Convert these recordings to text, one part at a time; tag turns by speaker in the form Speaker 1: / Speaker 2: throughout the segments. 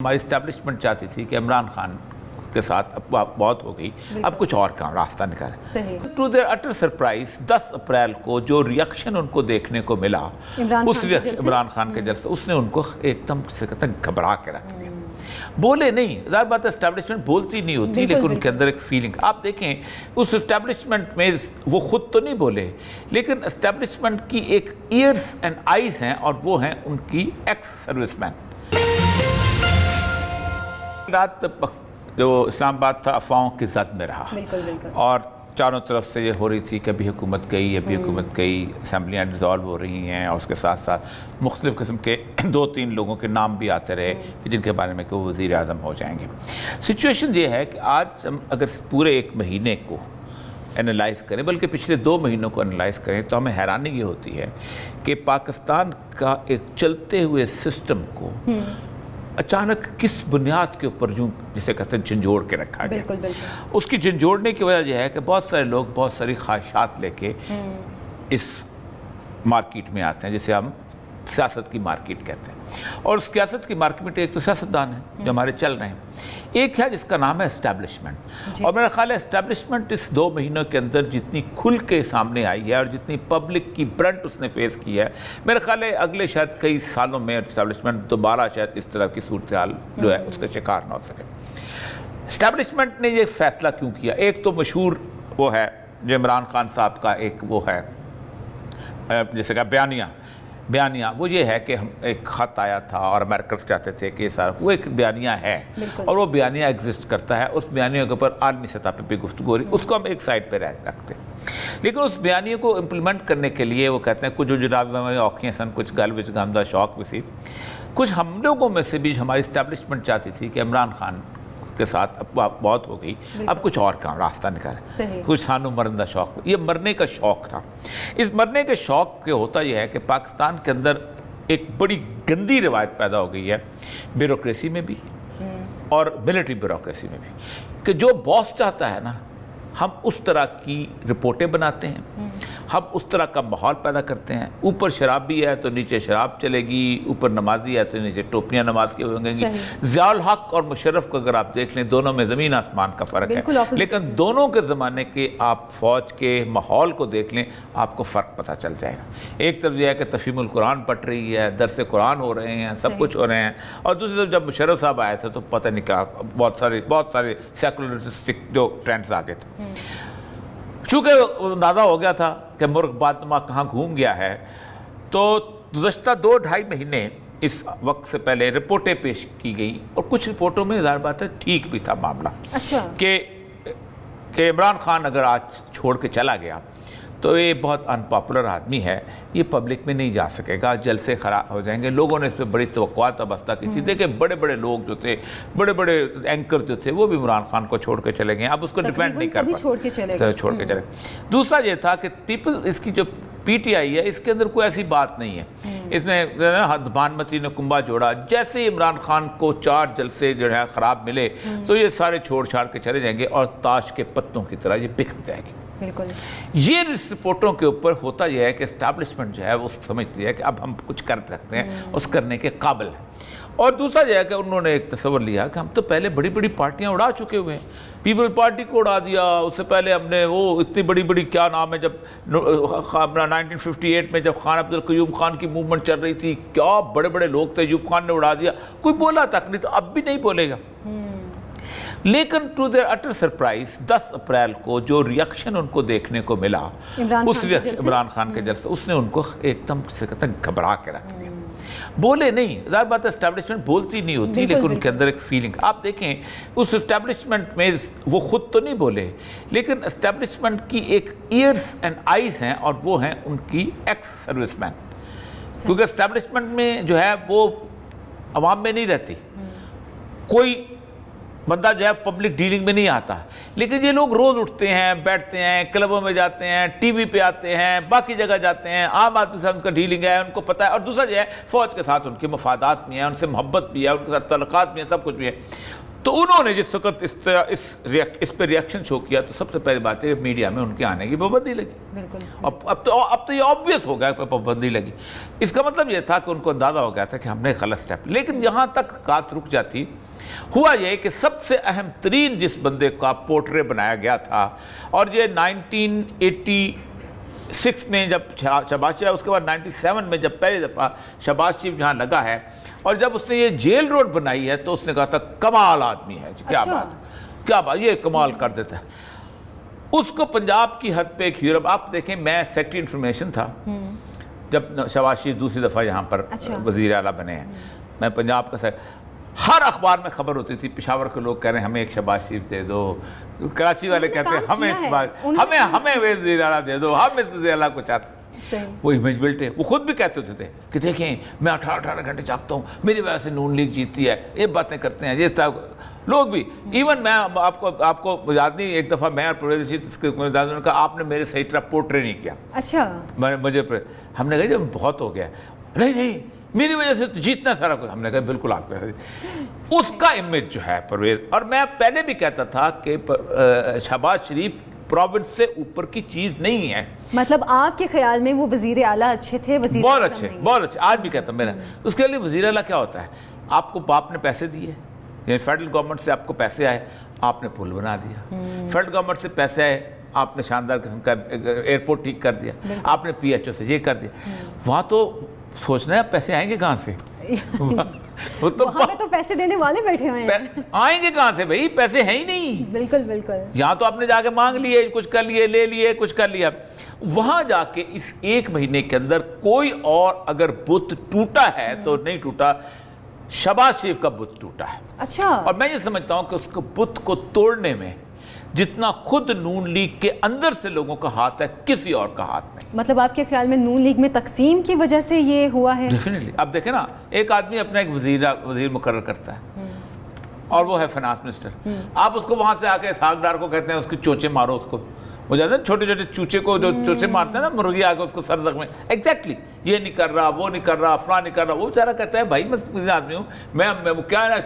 Speaker 1: ہماری اسٹیبلشمنٹ چاہتی تھی کہ عمران خان کے ساتھ اب بہت ہو گئی، اب کچھ اور کا راستہ نکالا۔ ٹو دیئر اٹر سرپرائز 10 اپریل کو جو ریاکشن ان کو دیکھنے کو ملا اس عمران خان کے جلسے، اس نے ان کو ایک دم سے کہتا ہے گھبرا کے رکھ دیا۔ بولے نہیں، ظاہر بات ہے اسٹیبلشمنٹ بولتی نہیں ہوتی، لیکن ان کے اندر ایک فیلنگ، آپ دیکھیں اس اسٹیبلشمنٹ میں وہ خود تو نہیں بولے، لیکن اسٹیبلشمنٹ کی ایک ایئرز اینڈ آئیز ہیں، اور وہ ہیں ان کی ایکس سروس مین۔ رات جو اسلام آباد تھا افواہوں کی زد میں رہا، اور چاروں طرف سے یہ ہو رہی تھی کہ ابھی حکومت گئی، ابھی حکومت گئی، اسمبلیاں ڈیزالو ہو رہی ہیں، اور اس کے ساتھ ساتھ مختلف قسم کے 2-3 لوگوں کے نام بھی آتے رہے کہ جن کے بارے میں کہ وہ وزیر اعظم ہو جائیں گے۔ سچویشن یہ ہے کہ آج ہم اگر پورے ایک مہینے کو انالائز کریں، بلکہ پچھلے 2 مہینوں کو انالائز کریں، تو ہمیں حیرانی یہ ہوتی ہے کہ پاکستان کا ایک چلتے ہوئے سسٹم کو اچانک کس بنیاد کے اوپر یوں جسے کہتے ہیں جھنجھوڑ کے رکھا گیا۔ اس کی جھنجھوڑنے کی وجہ یہ ہے کہ بہت سارے لوگ بہت ساری خواہشات لے کے اس مارکیٹ میں آتے ہیں، جسے ہم سیاست کی مارکیٹ کہتے ہیں، اور اس سیاست کی مارکیٹ میں ایک تو سیاستدان ہیں جو ہمارے چل رہے ہیں، ایک ہے جس کا نام ہے اسٹیبلشمنٹ۔ اور میرا خیال ہے اسٹیبلشمنٹ اس 2 مہینوں کے اندر جتنی کھل کے سامنے آئی ہے اور جتنی پبلک کی برنٹ اس نے فیس کی ہے، میرا خیال ہے اگلے شاید کئی سالوں میں اسٹیبلشمنٹ دوبارہ شاید اس طرح کی صورتحال جو ہے اس کا شکار نہ ہو سکے۔ اسٹیبلشمنٹ نے یہ فیصلہ کیوں کیا؟ ایک تو مشہور وہ ہے جو عمران خان صاحب کا ایک وہ ہے جیسے کہ بیانیہ وہ یہ ہے کہ ایک خط آیا تھا اور امریکہ چاہتے تھے کہ وہ ایک بیانیہ ہے، اور وہ بیانیہ ایگزسٹ کرتا ہے، اس بیانیہ کے اوپر عالمی سطح پہ بھی گفتگو ہو رہی، اس کو ہم ایک سائڈ پہ رکھتے ہیں، لیکن اس بیانیہ کو امپلیمنٹ کرنے کے لیے وہ کہتے ہیں کچھ جو جناب میں اوکھیں سن، کچھ گل وچ گامدہ شوق وسی، کچھ ہم لوگوں میں سے بھی ہماری اسٹیبلشمنٹ چاہتی تھی کہ عمران خان کے ساتھ اب بہت ہو گئی، اب کچھ اور کا راستہ نکالا، کچھ سانو مرندہ شوق، یہ مرنے کا شوق تھا۔ اس مرنے کے شوق کے ہوتا یہ ہے کہ پاکستان کے اندر ایک بڑی گندی روایت پیدا ہو گئی ہے، بیوروکریسی میں بھی اور ملٹری بیوروکریسی میں بھی، کہ جو باس چاہتا ہے نا، ہم اس طرح کی رپورٹیں بناتے ہیں، ہم اس طرح کا ماحول پیدا کرتے ہیں، اوپر شرابی ہے تو نیچے شراب چلے گی، اوپر نمازی ہے تو نیچے ٹوپیاں نماز کی ہوں گی۔ ضیاء الحق اور مشرف کو اگر آپ دیکھ لیں، دونوں میں زمین آسمان کا فرق ہے، لیکن دونوں کے زمانے کے آپ فوج کے ماحول کو دیکھ لیں، آپ کو فرق پتہ چل جائے گا۔ ایک طرف یہ ہے کہ تفہیم القرآن پڑھ رہی ہے، درس قرآن ہو رہے ہیں، سب کچھ ہو رہے ہیں، اور دوسری طرف جب مشرف صاحب آئے تھے تو پتہ نہیں کیا بہت سارے سیکولرسٹک جو ٹرینڈز آگے تھے۔ چونکہ اندازہ ہو گیا تھا کہ مرغ بادنما کہاں گھوم گیا ہے، تو گزشتہ 2-2.5 مہینے اس وقت سے پہلے رپورٹیں پیش کی گئی، اور کچھ رپورٹوں میں ظاہر بات ہے ٹھیک بھی تھا معاملہ، کہ عمران خان اگر آج چھوڑ کے چلا گیا تو یہ بہت ان پاپولر آدمی ہے، یہ پبلک میں نہیں جا سکے گا، جلسے خراب ہو جائیں گے، لوگوں نے اس پہ بڑی توقعات وابستہ کی تھی۔ دیکھیں بڑے بڑے لوگ جو تھے، بڑے بڑے اینکر جو تھے، وہ بھی عمران خان کو چھوڑ کے چلے گئے، اب اس کو ڈیفینڈ نہیں کر پائے، چھوڑ کے چلے۔ دوسرا یہ تھا کہ پیپل، اس کی جو پی ٹی آئی ہے، اس کے اندر کوئی ایسی بات نہیں ہے، اس نے بھانمتی نے کنبا جوڑا، جیسے ہی عمران خان کو 4 جلسے جو ہے خراب ملے تو یہ سارے چھوڑ چھاڑ کے چلے جائیں گے، اور تاش کے پتوں کی طرح یہ بکھر جائے گی۔ یہ رپورٹوں کے اوپر ہوتا یہ ہے کہ اسٹیبلشمنٹ جو ہے وہ سمجھتی ہے کہ اب ہم کچھ کر سکتے ہیں، اس کرنے کے قابل ہیں۔ اور دوسرا یہ ہے کہ انہوں نے ایک تصور لیا کہ ہم تو پہلے بڑی بڑی پارٹیاں اڑا چکے ہوئے ہیں، پیپل پارٹی کو اڑا دیا، اس سے پہلے ہم نے وہ اتنی بڑی بڑی کیا نام ہے، جب 1958 میں جب خان عبدالقیوم خان کی موومنٹ چل رہی تھی، کیا بڑے بڑے لوگ تھے، ایوب خان نے اڑا دیا، کوئی بولا تک نہیں، تو اب بھی نہیں بولے گا۔ لیکن ٹو دیئر اٹر سرپرائز 10 اپریل کو جو ریاکشن ان کو دیکھنے کو ملا اس عمران خان کے جلسے، اس نے ان کو ایک دم سے کہتا ہے گھبرا کے رکھ دیا۔ بولے نہیں، ظاہر بات ہے اسٹیبلشمنٹ بولتی نہیں ہوتی، لیکن ان کے اندر ایک فیلنگ، آپ دیکھیں اس اسٹیبلشمنٹ میں وہ خود تو نہیں بولے، لیکن اسٹیبلشمنٹ کی ایک ایئرز اینڈ آئیز ہیں، اور وہ ہیں ان کی ایکس سروس مین، کیونکہ اسٹیبلشمنٹ میں جو ہے وہ عوام میں نہیں رہتی، کوئی بندہ جو ہے پبلک ڈیلنگ میں نہیں آتا، لیکن یہ لوگ روز اٹھتے ہیں، بیٹھتے ہیں، کلبوں میں جاتے ہیں، ٹی وی پہ آتے ہیں، باقی جگہ جاتے ہیں، عام آدمی سے ان کا ڈیلنگ ہے، ان کو پتہ ہے، اور دوسرا جو ہے فوج کے ساتھ ان کے مفادات بھی ہیں، ان سے محبت بھی ہے، ان کے ساتھ تعلقات بھی ہیں، سب کچھ بھی ہے۔ تو انہوں نے جس وقت اس پہ ریاکشن شو کیا تو سب سے پہلی بات ہے میڈیا میں ان کے آنے کی پابندی لگی. اب تو یہ آبویس ہو گیا کہ پابندی لگی. اس کا مطلب یہ تھا کہ ان کو اندازہ ہو گیا تھا کہ ہم نے غلط اسٹیپ. لیکن یہاں تک بات رک جاتی. ہوا یہ کہ سب سے اہم ترین جس بندے کا پورٹرے بنایا گیا تھا اور یہ 1986 میں جب شہباز شریف، اس کے بعد 97 میں جب پہلی دفعہ شہباز شریف جہاں لگا ہے اور جب اس نے یہ جیل روڈ بنائی ہے تو اس نے کہا تھا کمال آدمی ہے جی. کیا بات یہ کمال کر دیتا ہے. اس کو پنجاب کی حد پہ ایک ہیرو. آپ دیکھیں میں سیکرٹری انفارمیشن تھا جب شہباز شریف دوسری دفعہ یہاں پر وزیر اعلیٰ بنے ہیں. میں پنجاب کا ہر اخبار میں خبر ہوتی تھی پشاور کے لوگ کہہ رہے ہیں ہمیں ایک شہباز شریف دے دو، کراچی والے کہتے ہیں ہمیں وزیر اعلیٰ دے دو، ہم اس وزیر اعلیٰ کو چاہتے ہیں. وہ امیج بلٹ ہے. وہ خود بھی کہتے ہوتے تھے کہ دیکھیں میں 18 گھنٹے جاگتا ہوں، میری وجہ سے نون لیگ جیتتی ہے، یہ باتیں کرتے ہیں. یہ لوگ بھی ایون میں آپ کو یاد نہیں، ایک دفعہ میں اور پرویز رشید نے کہا آپ نے میرے صحیح طرح پورٹرے نہیں کیا. اچھا مجھے ہم نے کہا جب بہت ہو گیا. نہیں میری وجہ سے تو جیتنا سارا کچھ. ہم نے کہا بالکل آپ کہہ رہے. اس کا امیج جو ہے پرویز، اور میں پہلے بھی کہتا تھا کہ شہباز شریف پروونس سے اوپر کی چیز نہیں ہے.
Speaker 2: مطلب آپ کے خیال میں وہ وزیر اعلیٰ اچھے تھے؟
Speaker 1: بہت اچھے. آج بھی کہتا ہوں میرا. اس کے لیے وزیر اعلیٰ کیا ہوتا ہے؟ آپ کو باپ نے پیسے دیے، یعنی فیڈرل گورنمنٹ سے آپ کو پیسے آئے، آپ نے پل بنا دیا. فیڈرل گورنمنٹ سے پیسے آئے، آپ نے شاندار قسم کا ایئرپورٹ ٹھیک کر دیا، آپ نے پی ایچ او سے یہ کر دیا. وہاں تو سوچنا ہے پیسے آئیں گے کہاں سے؟
Speaker 2: وہاں پہ تو پیسے دینے والے بیٹھے ہوئے ہیں.
Speaker 1: آئیں گے کہاں سے بھائی؟ پیسے ہیں ہی نہیں.
Speaker 2: بالکل.
Speaker 1: یہاں تو آپ نے جا کے مانگ لیے، کچھ کر لیے، لے لیے، کچھ کر لیا. وہاں جا کے اس ایک مہینے کے اندر کوئی اور اگر بت ٹوٹا ہے تو نہیں ٹوٹا، شہباز شریف کا بت ٹوٹا ہے.
Speaker 2: اچھا.
Speaker 1: اور میں یہ سمجھتا ہوں کہ اس کو بت کو توڑنے میں جتنا خود نون لیگ کے اندر سے لوگوں کا ہاتھ ہے، کسی اور کا ہاتھ نہیں.
Speaker 2: مطلب آپ کے خیال میں نون لیگ میں تقسیم کی وجہ سے یہ ہوا ہے؟
Speaker 1: ڈیفینیٹلی. اب دیکھیں نا، ایک آدمی اپنا ایک وزیر مقرر کرتا ہے اور وہ ہے فائنانس منسٹر. آپ اس کو وہاں سے آ کے اسحاق ڈار کو کہتے ہیں اس کے چوچے مارو. اس کو وہ جاتے ہیں چھوٹے چھوٹے چوچے کو جو چوچے مارتے ہیں نا مرغی، آ کے اس کو سر زخم میں ایگزیکٹلی یہ نہیں کر رہا، وہ نہیں کر رہا، فلاں نہیں کر رہا. وہ بیچارہ کہتا ہے بھائی میں آدمی ہوں، میں کیا ہے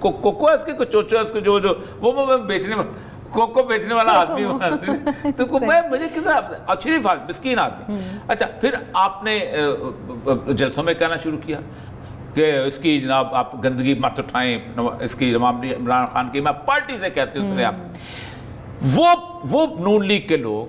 Speaker 1: کوکو ہے اس کے چوچے ہے اس کے جو وہ بیچنے میں کوکو بیچنے والا آدمی ہوں تو مجھے کتنا شریف آدمی، مسکین آدمی. اچھا پھر آپ نے جلسوں میں کہنا شروع کیا کہ اس کی جناب آپ گندگی مت اٹھائیں، اس کی عمران خان کی میں پارٹی سے کہتے ہوں. آپ وہ نون لیگ کے لوگ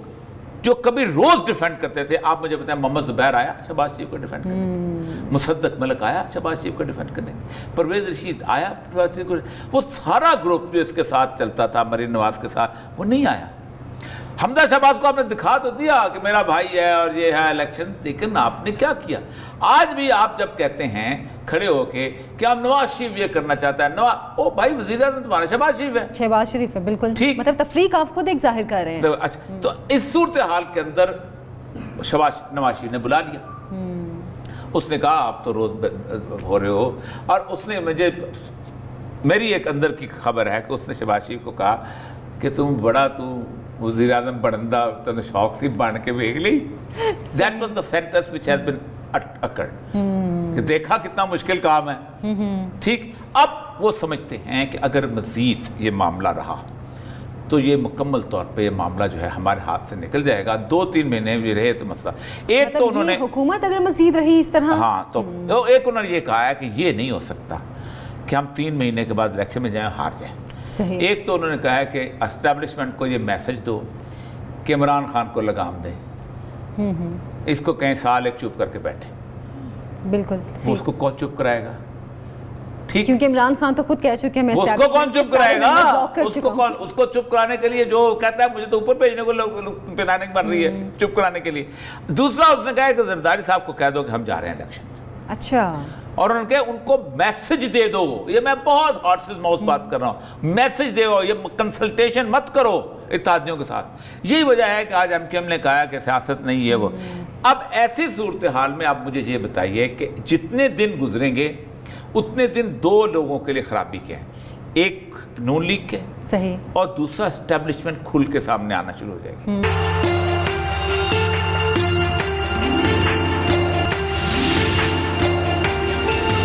Speaker 1: جو کبھی روز ڈیفینڈ کرتے تھے، آپ مجھے بتائیں محمد زبیر آیا شہباز شریف کو ڈیفینڈ کرنے، مصدق ملک آیا شہباز شریف کو ڈیفینڈ کرنے، پرویز رشید آیا شہباز شریف کو، وہ سارا گروپ جو اس کے ساتھ چلتا تھا مریم نواز کے ساتھ وہ نہیں آیا. حمزہ شہباز کو آپ نے دکھا تو دیا کہ میرا بھائی ہے اور یہ ہے الیکشن، لیکن آپ نے کیا کیا؟ آج بھی آپ جب کہتے ہیں کھڑے ہو کے کہ ہم نواز شریف یہ کرنا چاہتا ہے، او بھائی وزیر اعظم تمہارا شہباز شریف ہے.
Speaker 2: شہباز شریف ہے بالکل ٹھیک. مطلب تفریق آپ خود ایک ظاہر کر رہے ہیں.
Speaker 1: اچھا تو اس صورتحال کے اندر نواز شریف نے بلا لیا. اس نے کہا آپ تو روز ہو رہے ہو، اور اس نے میری ایک اندر کی خبر ہے کہ اس نے شہباز شریف کو کہا کہ تم وزیر اعظم بڑھندہ تم شوق سے بن کے بیگ لی. That was the sentence which has been occurred. کہ دیکھا کتنا مشکل کام ہے. ٹھیک. اب وہ سمجھتے ہیں کہ اگر مزید یہ معاملہ رہا تو یہ مکمل طور پہ یہ معاملہ جو ہے ہمارے ہاتھ سے نکل جائے گا. 2-3 مہینے بھی رہے تو مسئلہ. ایک تو انہوں نے
Speaker 2: حکومت اگر مزید رہی اس طرح،
Speaker 1: ہاں تو ایک انہوں نے یہ کہا ہے کہ یہ نہیں ہو سکتا کہ ہم 3 مہینے کے بعد الیکشن میں جائیں ہار جائیں.
Speaker 2: صحیح.
Speaker 1: ایک تو انہوں نے کہا ہے کہ اسٹیبلشمنٹ کو یہ میسج دو کہ عمران خان کو لگام دیں، اس کو کہیں سال ایک چپ کر کے بیٹھے.
Speaker 2: بالکل.
Speaker 1: اس کو کون چپ کرائے گا؟ ٹھیک.
Speaker 2: کیونکہ عمران خان تو خود کہہ چکے ہیں
Speaker 1: اس کو کون چپ کرائے گا؟ اس کو چپ کرانے کے لیے جو کہتا ہے مجھے تو اوپر بھیجنے کو پہنانے کی مر رہی ہے چپ کرانے کے لیے. دوسرا اس نے کہا کہ زرداری صاحب کو کہہ دو کہ ہم جا رہے ہیں الیکشن.
Speaker 2: اچھا.
Speaker 1: اور انہوں نے کہا ان کو میسج دے دو. یہ میں بہت ہارٹ سے ماؤتھ بات کر رہا ہوں. میسج دے دو، یہ کنسلٹیشن مت کرو اتحادیوں کے ساتھ. یہی وجہ ہے کہ آج ایم کیو ایم نے کہا کہ سیاست نہیں ہے وہ. اب ایسی صورتحال میں آپ مجھے یہ بتائیے کہ جتنے دن گزریں گے اتنے دن 2 لوگوں کے لیے خرابی کے ہیں. ایک نون لیگ کے،
Speaker 2: صحیح،
Speaker 1: اور دوسرا اسٹیبلشمنٹ کھل کے سامنے آنا شروع ہو جائے گی.